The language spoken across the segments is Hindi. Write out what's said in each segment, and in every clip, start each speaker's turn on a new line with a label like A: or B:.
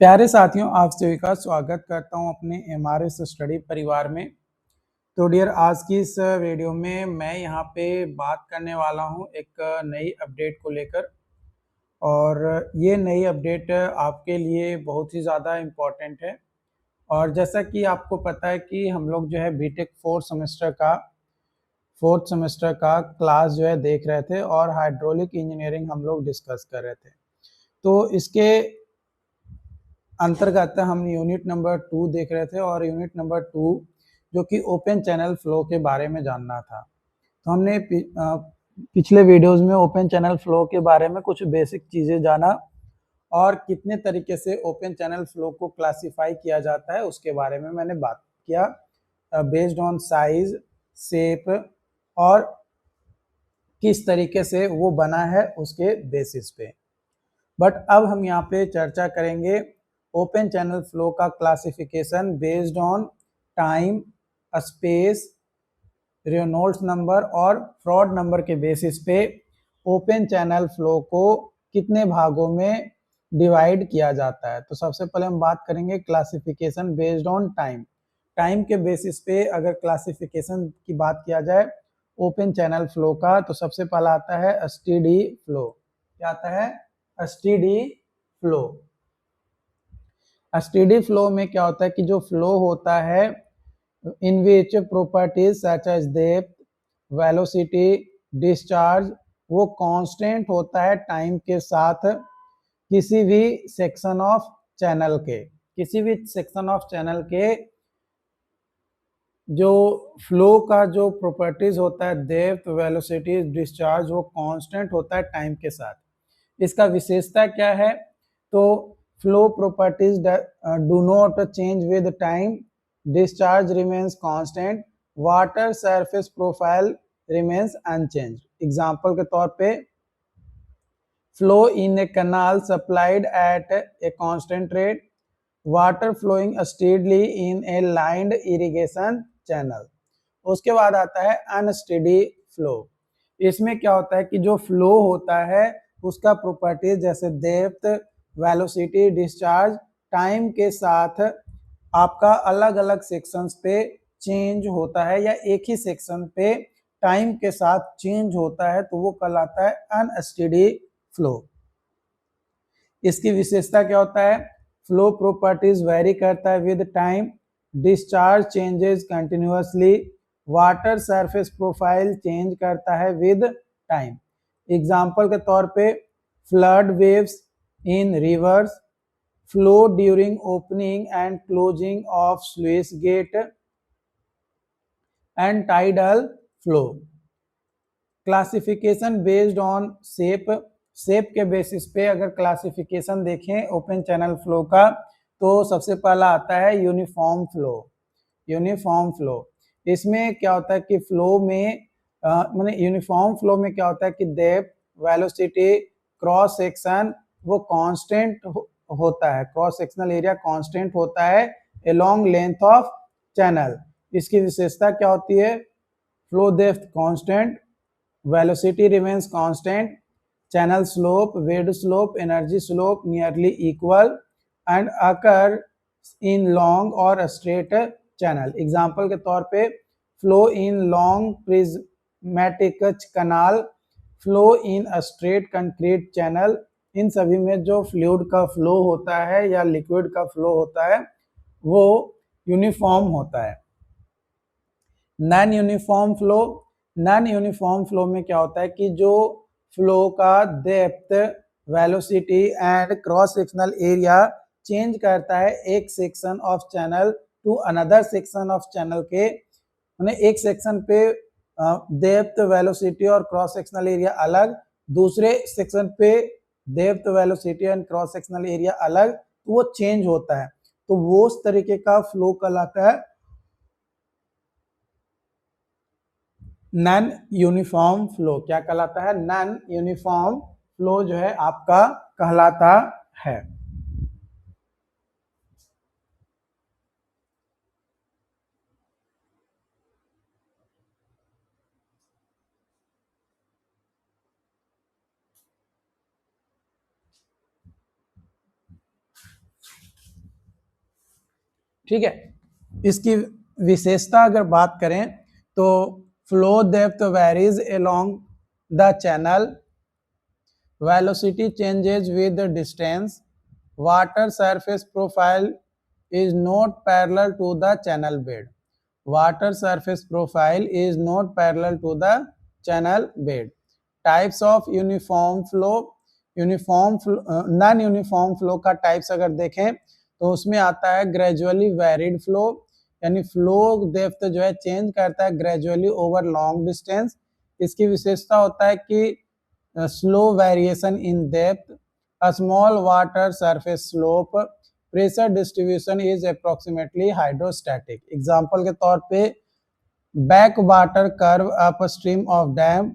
A: प्यारे साथियों, आप सभी का स्वागत करता हूं अपने एमआरएस स्टडी परिवार में। तो डियर, आज की इस वीडियो में मैं यहां पे बात करने वाला हूं एक नई अपडेट को लेकर। और ये नई अपडेट आपके लिए बहुत ही ज़्यादा इम्पोर्टेंट है। और जैसा कि आपको पता है कि हम लोग जो है बीटेक फोर्थ सेमेस्टर का क्लास जो है देख रहे थे और हाइड्रोलिक इंजीनियरिंग हम लोग डिस्कस कर रहे थे। तो इसके अंतर्गत हम यूनिट नंबर 2 देख रहे थे और यूनिट नंबर 2 जो कि ओपन चैनल फ्लो के बारे में जानना था। तो हमने पिछले वीडियोस में ओपन चैनल फ्लो के बारे में कुछ बेसिक चीज़ें जाना और कितने तरीके से ओपन चैनल फ्लो को क्लासिफाई किया जाता है उसके बारे में मैंने बात किया, बेस्ड ऑन साइज, शेप और किस तरीके से वो बना है उसके बेसिस पे। बट अब हम यहाँ पे चर्चा करेंगे ओपन चैनल फ्लो का classification based on time, space, Reynolds number और फ्रॉड नंबर के बेसिस पे ओपन चैनल फ्लो को कितने भागों में डिवाइड किया जाता है। तो सबसे पहले हम बात करेंगे classification based on time. Time के बेसिस पे अगर क्लासिफिकेशन की बात किया जाए ओपन चैनल फ्लो का, तो सबसे पहला आता है एसटीडी फ्लो। क्या आता है? STD flow. एसटीडी फ्लो में क्या होता है कि जो फ्लो होता है in which properties such as depth, velocity, discharge वो कांस्टेंट होता है टाइम के साथ किसी भी सेक्शन ऑफ चैनल के जो फ्लो का जो प्रॉपर्टीज होता है, डेप्थ, वेलोसिटी, डिस्चार्ज, वो कांस्टेंट होता है टाइम के साथ। इसका विशेषता क्या है? तो flow properties do not change with time, discharge remains constant, water surface profile remains unchanged। Example के तौर पे flow in a canal supplied at a constant rate, water flowing steadily in a lined irrigation channel। उसके बाद आता है अनस्टेडी फ्लो। इसमें क्या होता है कि जो फ्लो होता है उसका प्रॉपर्टीज जैसे डेप्थ, वेलोसिटी, डिस्चार्ज टाइम के साथ आपका अलग अलग सेक्शंस पे चेंज होता है या एक ही सेक्शन पे टाइम के साथ चेंज होता है, तो वो कहलाता है अनस्टेडी फ्लो। इसकी विशेषता क्या होता है? फ्लो प्रॉपर्टीज वेरी करता है with time, discharge changes continuously, water surface profile change करता है विद टाइम। एग्जाम्पल के तौर पे flood waves in reverse, flow during opening and closing of sluice gate and tidal flow। Classification based on shape के बेसिस पे अगर क्लासिफिकेशन देखें ओपन चैनल फ्लो का, तो सबसे पहला आता है यूनिफॉर्म फ्लो। इसमें क्या होता है कि फ्लो में माने यूनिफॉर्म फ्लो में क्या होता है कि डेप्थ, वेलोसिटी, क्रॉस सेक्शन वो कांस्टेंट होता है, क्रॉस सेक्शनल एरिया कांस्टेंट होता है अलोंग लेंथ ऑफ चैनल। इसकी विशेषता क्या होती है? Flow depth constant, velocity remains constant, channel slope, bed slope, energy slope nearly equal and occur in long और स्ट्रेट चैनल। एग्जाम्पल के तौर पे flow in long prismatic canal, flow in a straight concrete channel. इन सभी में जो फ्लूइड का फ्लो होता है या लिक्विड का फ्लो होता है वो यूनिफॉर्म होता है। नॉन यूनिफॉर्म फ्लो में क्या होता है कि जो फ्लो का depth, velocity and cross sectional area change करता है एक section of channel to another section of channel के, एक सेक्शन पे डेप्थ, वेलोसिटी और क्रॉस सेक्शनल एरिया अलग, दूसरे सेक्शन पे depth, velocity and cross sectional area अलग, तो वो चेंज होता है। तो वो उस तरीके का फ्लो कहलाता है नॉन यूनिफॉर्म फ्लो। क्या कहलाता है? नॉन यूनिफॉर्म फ्लो जो है आपका कहलाता है। ठीक है। इसकी विशेषता अगर बात करें तो flow depth varies along the channel, velocity changes with the distance, water surface profile is not parallel to the channel bed, water surface profile is not parallel to the channel bed. Types of uniform flow, non uniform flow का टाइप्स अगर देखें तो उसमें आता है ग्रेजुअली वेरिड फ्लो, यानी फ्लो डेप्थ जो है चेंज करता है ग्रेजुअली ओवर लॉन्ग डिस्टेंस। इसकी विशेषता होता है कि slow variation in depth, a small water surface slope, pressure distribution is approximately hydrostatic. Example के तौर पे back water curve upstream of dam,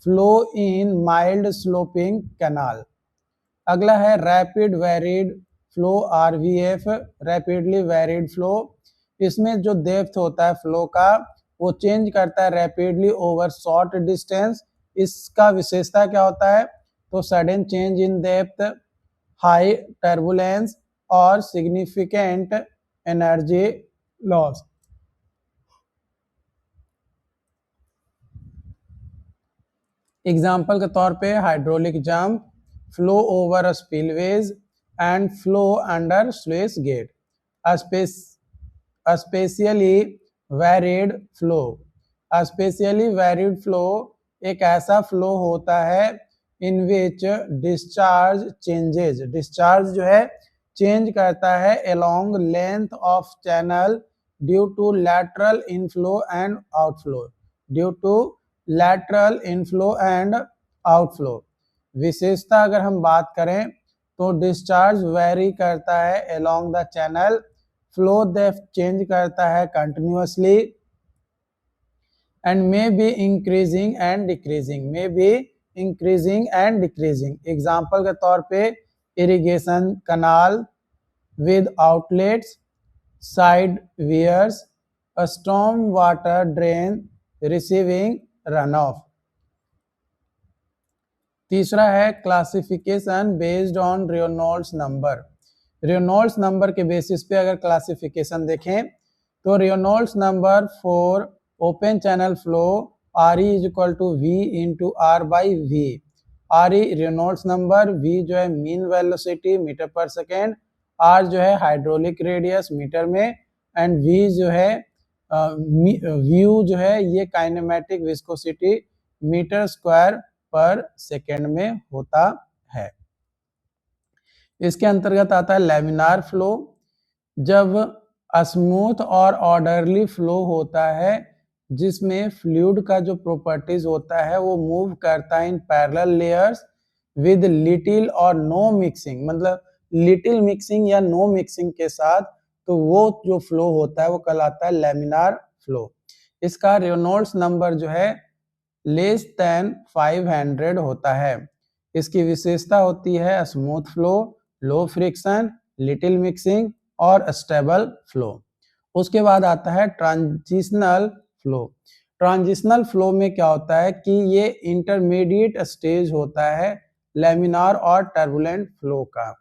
A: flow in mild sloping canal. अगला है rapid varied flow RVF, rapidly varied flow. इसमें जो डेप्थ होता है फ्लो का वो चेंज करता है रैपिडली ओवर शॉर्ट डिस्टेंस। इसका विशेषता क्या होता है तो sudden change in depth, high turbulence और सिग्निफिकेंट एनर्जी लॉस। एग्जाम्पल के तौर पे hydraulic jump, flow over spillways and flow under sluice gate. Spatially varied flow, spatially varied flow एक ऐसा फ्लो होता है in which discharge changes, discharge जो है चेंज करता है along length of channel due to lateral inflow and outflow, due to lateral inflow and outflow. विशेषता अगर हम बात करें तो डिस्चार्ज वेरी करता है along the channel, flow depth change करता है continuously and may be increasing and decreasing, may be increasing and decreasing. Example के तौर पे irrigation canal with outlets, side weirs, a storm water drain receiving runoff. तीसरा है classification based on Reynolds number. Reynolds number के बेसिस पे अगर क्लासिफिकेशन देखें तो Reynolds number for open channel flow RE is equal to V into R by V। RE Reynolds number, V जो है mean velocity metre per second, R जो है हाइड्रोलिक रेडियस मीटर में एंड V जो है व्यू जो है ये kinematic viscosity metre square per second में होता है। इसके अंतर्गत आता है लैमिनार फ्लो, जब स्मूथ और ऑर्डरली फ्लो होता है जिसमें फ्लूइड का जो प्रॉपर्टीज होता है वो मूव करता है in parallel layers with little और नो मिक्सिंग, मतलब लिटिल मिक्सिंग या नो मिक्सिंग के साथ, तो वो जो फ्लो होता है वो कहलाता है लैमिनार फ्लो। इसका रेनॉल्ड्स नंबर जो है लेस देन 500 होता है। इसकी विशेषता होती है स्मूथ फ्लो, लो फ्रिक्शन, लिटिल मिक्सिंग और स्टेबल फ्लो। उसके बाद आता है ट्रांजिशनल फ्लो। ट्रांजिशनल फ्लो में क्या होता है कि ये इंटरमीडिएट स्टेज होता है लैमिनार और टर्बुलेंट फ्लो का,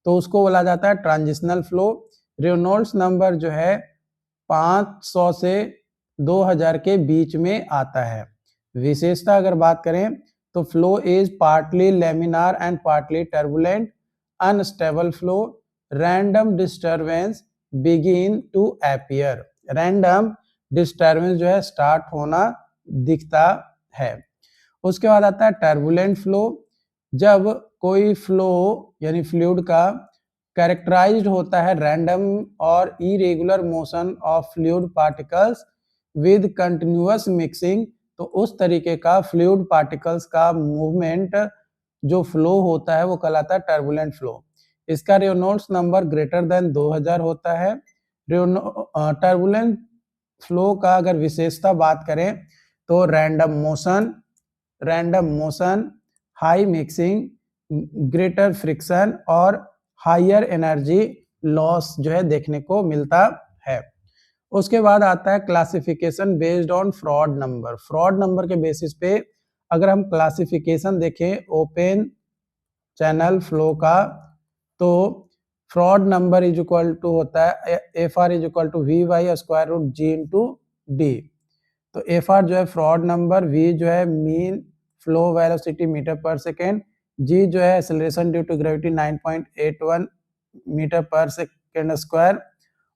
A: तो उसको बोला जाता है ट्रांजिशनल फ्लो। रेनॉल्ड्स नंबर जो है 500 से 2000 के बीच में आता है। विशेषता अगर बात करें तो flow is partly laminar and partly turbulent, unstable flow, random disturbance begin to appear, random disturbance जो है स्टार्ट होना दिखता है। उसके बाद आता है टर्बुलेंट फ्लो, जब कोई फ्लो यानी फ्लूइड का कैरेक्टराइज्ड होता है रैंडम और irregular motion of fluid particles with continuous mixing, तो उस तरीके का फ्लूइड पार्टिकल्स का मूवमेंट जो फ्लो होता है वो कहलाता है टर्बुलेंट फ्लो। इसका रेनॉल्ड्स नंबर ग्रेटर देन 2000 होता है। टर्बुलेंट फ्लो का अगर विशेषता बात करें तो random motion, high mixing, greater friction और हायर एनर्जी लॉस जो है देखने को मिलता है। उसके बाद आता है classification based on fraud number. Fraud number के बेसिस पे अगर हम क्लासिफिकेशन देखें ओपन चैनल फ्लो का, तो Froude number is equal to होता है F R is equal to V by square root G into D. तो एफ आर जो है फ्रॉड नंबर, वी जो है mean flow velocity metre per second, G जो है acceleration due to gravity 9.81 metre per second square,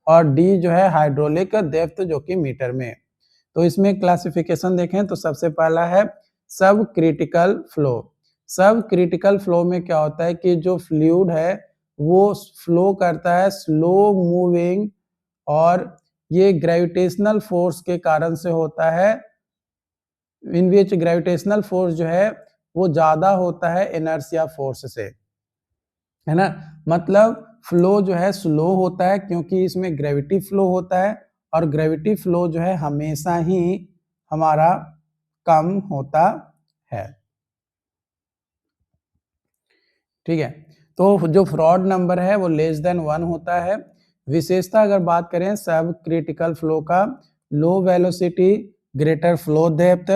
A: और डी जो है हाइड्रोलिक डेप्थ जो कि मीटर में। तो इसमें क्लासिफिकेशन देखें तो सबसे पहला है सब क्रिटिकल फ्लो। सब क्रिटिकल फ्लो में क्या होता है कि जो फ्लूइड है वो फ्लो करता है स्लो मूविंग, और ये ग्रेविटेशनल फोर्स के कारण से होता है, इन विच ग्रेविटेशनल फोर्स जो है वो ज्यादा होता है इनर्शिया फोर्स से, है ना। मतलब फ्लो जो है स्लो होता है क्योंकि इसमें ग्रेविटी फ्लो होता है, और ग्रेविटी फ्लो जो है हमेशा ही हमारा कम होता है। ठीक है, तो जो फ्रॉड नंबर है वो लेस देन 1 होता है। विशेषता अगर बात करें सब क्रिटिकल फ्लो का, low velocity, greater flow depth,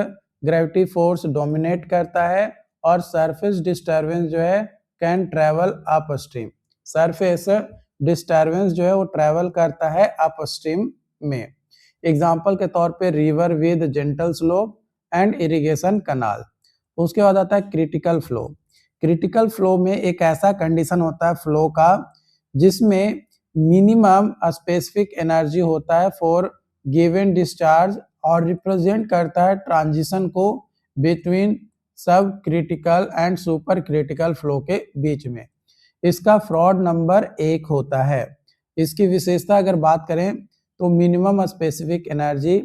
A: gravity force dominate करता है, और सरफेस डिस्टर्बेंस जो है can travel upstream. Surface disturbance जो है वो ट्रेवल करता है अपस्ट्रीम में। एग्जाम्पल के तौर पे river with gentle slope and irrigation canal. उसके बाद आता है क्रिटिकल फ्लो। क्रिटिकल फ्लो में एक ऐसा कंडीशन होता है फ्लो का जिसमें मिनिमम स्पेसिफिक एनर्जी होता है फॉर गिवन डिस्चार्ज, और रिप्रेजेंट करता है ट्रांजिशन को बिटवीन सब critical and super critical flow के बीच में। इसका फ्रॉड नंबर 1 होता है। इसकी विशेषता अगर बात करें तो minimum specific energy,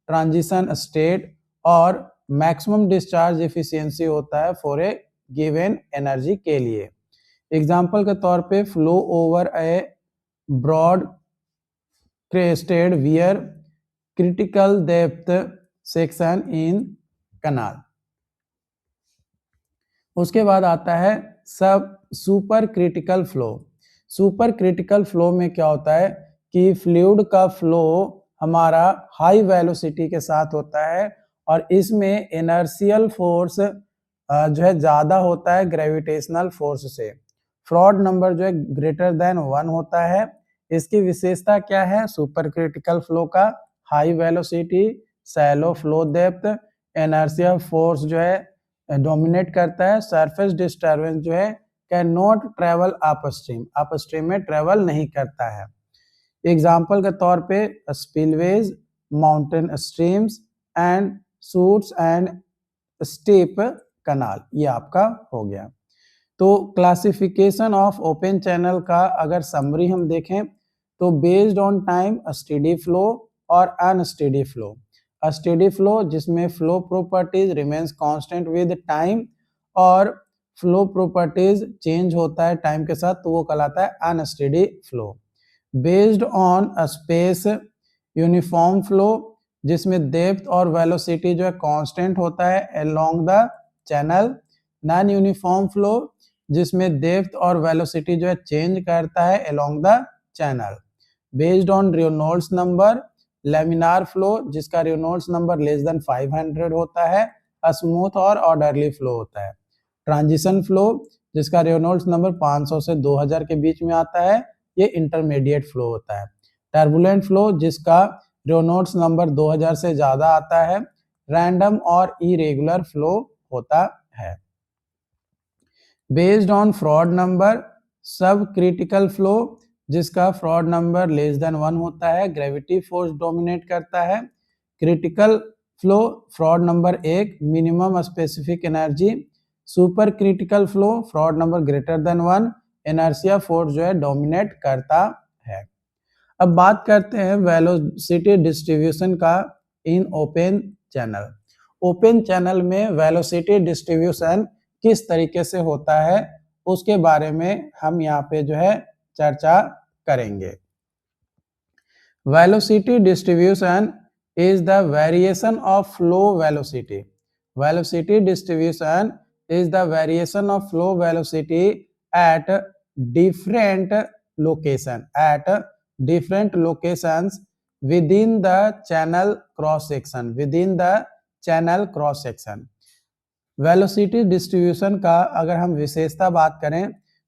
A: transition state, और मैक्सिमम डिस्चार्ज एफिशिएंसी होता है फॉर ए गिवन एनर्जी के लिए। एग्जाम्पल के तौर पे flow over a broad crested weir critical depth section in canal. उसके बाद आता है सब super critical flow. Super critical flow में क्या होता है कि फ्लूइड का फ्लो हमारा हाई वेलोसिटी के साथ होता है, और इसमें इनर्शियल फोर्स जो है ज्यादा होता है ग्रेविटेशनल फोर्स से। फ्रॉड नंबर जो है ग्रेटर देन 1 होता है। इसकी विशेषता क्या है सुपर क्रिटिकल फ्लो का? High velocity, shallow flow depth, inertia force जो है डोमिनेट करता है, सरफेस डिस्टर्बेंस जो है can not travel upstream, upstream में ट्रेवल नहीं करता है। एग्जाम्पल के तौर पे spillways, mountain streams and chutes and steep canal, ये आपका हो गया। तो क्लासिफिकेशन ऑफ ओपन चैनल का अगर समरी हम देखें तो based on time steady flow और अनस्टेडी फ्लो। स्टेडी फ्लो जिसमें flow properties remains constant with time, और फ्लो प्रॉपर्टीज चेंज होता है टाइम के साथ, तो वो कहलाता है unsteady flow. Based on space uniform flow जिसमें डेप्थ और वेलोसिटी जो है कांस्टेंट होता है along the channel. Non uniform flow जिसमें डेप्थ और वेलोसिटी जो है चेंज करता है along the channel. Based on Reynolds number laminar flow जिसका रेनॉल्ड्स नंबर लेस देन 500 होता है, स्मूथ और ऑर्डरली फ्लो होता है। ट्रांजिशन फ्लो जिसका रेनॉल्ड्स नंबर 500 से 2000 के बीच में आता है, ये इंटरमीडिएट फ्लो होता है। टर्बुलेंट फ्लो जिसका रेनॉल्ड्स नंबर 2000 से ज्यादा आता है, रैंडम और इरेगुलर फ्लो होता है। बेस्ड ऑन फ्रॉड नंबर सब क्रिटिकल फ्लो जिसका फ्रॉड नंबर लेस देन 1 होता है, ग्रेविटी फोर्स डोमिनेट करता है। Critical flow fraud number 1 minimum specific energy. Super critical flow fraud number greater than 1, inertia force जो है डोमिनेट करता है। अब बात करते हैं वेलोसिटी डिस्ट्रीब्यूशन का इन ओपन चैनल। ओपन चैनल में वेलोसिटी डिस्ट्रीब्यूशन किस तरीके से होता है उसके बारे में हम यहाँ पे जो है चर्चा करेंगे। Velocity distribution is the variation of flow velocity. Velocity distribution is the variation of flow velocity at different locations within the channel cross section. Within the channel cross section. Velocity distribution का अगर हम विशेषता बात करें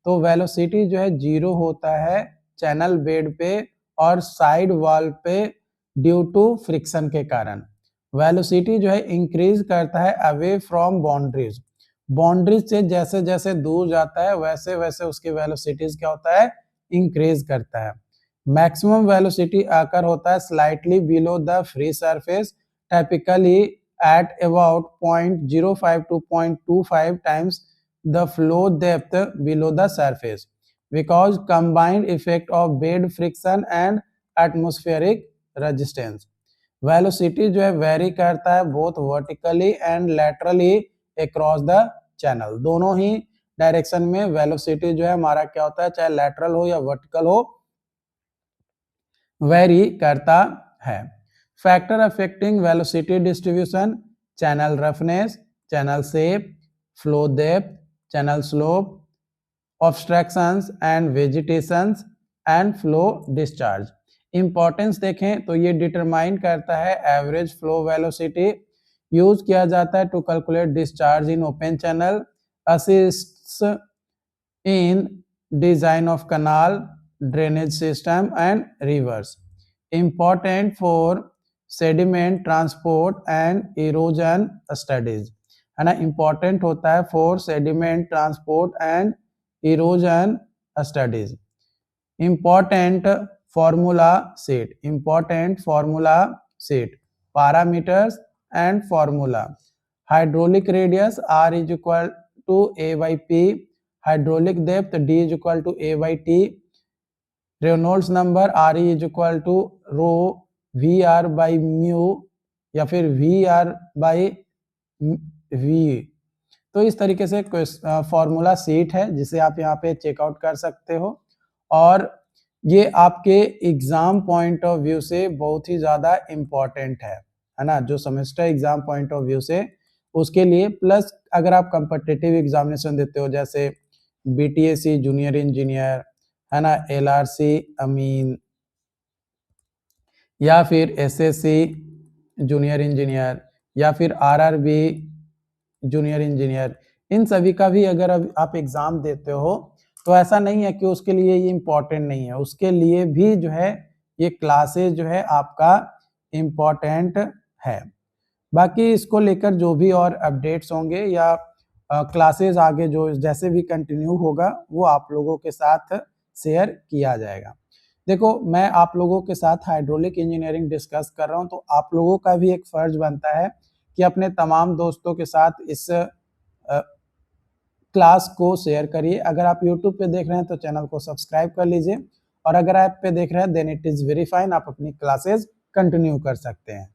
A: तो वेलोसिटी जो है 0 होता है चैनल बेड पे और साइड वॉल पे ड्यू टू फ्रिक्शन के कारण। वेलोसिटी जो है इंक्रीज करता है अवे फ्रॉम बाउंड्रीज, बाउंड्रीज से जैसे जैसे दूर जाता है वैसे वैसे उसकी वेलोसिटीज क्या होता है, इंक्रीज करता है। मैक्सिमम वेलोसिटी आकर होता है slightly below the free surface, typically at about 0.05 to 0.25 times the flow depth below the surface because combined effect of bed friction and atmospheric resistance। Velocity जो है वेरी करता है both vertically and laterally across the channel, दोनों ही डायरेक्शन में वेलोसिटी जो है हमारा क्या होता है, चाहे लैटरल हो या वर्टिकल हो, वेरी करता है। Factor affecting velocity distribution, channel roughness, channel shape, flow depth, channel slope, obstructions and vegetations and flow discharge. Importance देखें तो ये डिटरमाइन करता है एवरेज फ्लो वेलोसिटी, यूज किया जाता है to calculate discharge in open channel, assists in design of canal, drainage system and rivers. Important for sediment transport and erosion studies, है ना, इंपॉर्टेंट होता है for sediment transport and erosion studies. Important formula set, important formula set, parameters and formula. Hydraulic radius R is equal to A by P, hydraulic depth D is equal to A by T, Reynolds number RE is equal to row VR by mu या फिर VR by V। तो इस तरीके से फॉर्मूला सीट है जिसे आप यहाँ पे चेकआउट कर सकते हो, और ये आपके एग्जाम पॉइंट ऑफ व्यू से बहुत ही ज्यादा इम्पोर्टेंट है ना, जो semester exam point of view से उसके लिए, प्लस अगर आप कम्पिटिटिव एग्जामिनेशन देते हो जैसे BTAC जूनियर इंजीनियर, है ना, LRC अमीन, या फिर SSC जूनियर इंजीनियर, या फिर RRB जूनियर इंजीनियर, इन सभी का भी अगर आप एग्जाम देते हो तो ऐसा नहीं है कि उसके लिए ये इम्पोर्टेंट नहीं है, उसके लिए भी जो है ये क्लासेस जो है आपका इम्पोर्टेंट है। बाकी इसको लेकर जो भी और अपडेट्स होंगे या क्लासेस आगे जो जैसे भी कंटिन्यू होगा वो आप लोगों के साथ शेयर किया जाएगा। देखो मैं आप लोगों के साथ हाइड्रोलिक इंजीनियरिंग डिस्कस कर रहा हूँ, तो आप लोगों का भी एक फर्ज बनता है कि अपने तमाम दोस्तों के साथ इस क्लास को शेयर करिए। अगर आप YouTube पे देख रहे हैं तो चैनल को सब्सक्राइब कर लीजिए, और अगर ऐप पे देख रहे हैं then it is very fine, आप अपनी क्लासेस कंटिन्यू कर सकते हैं।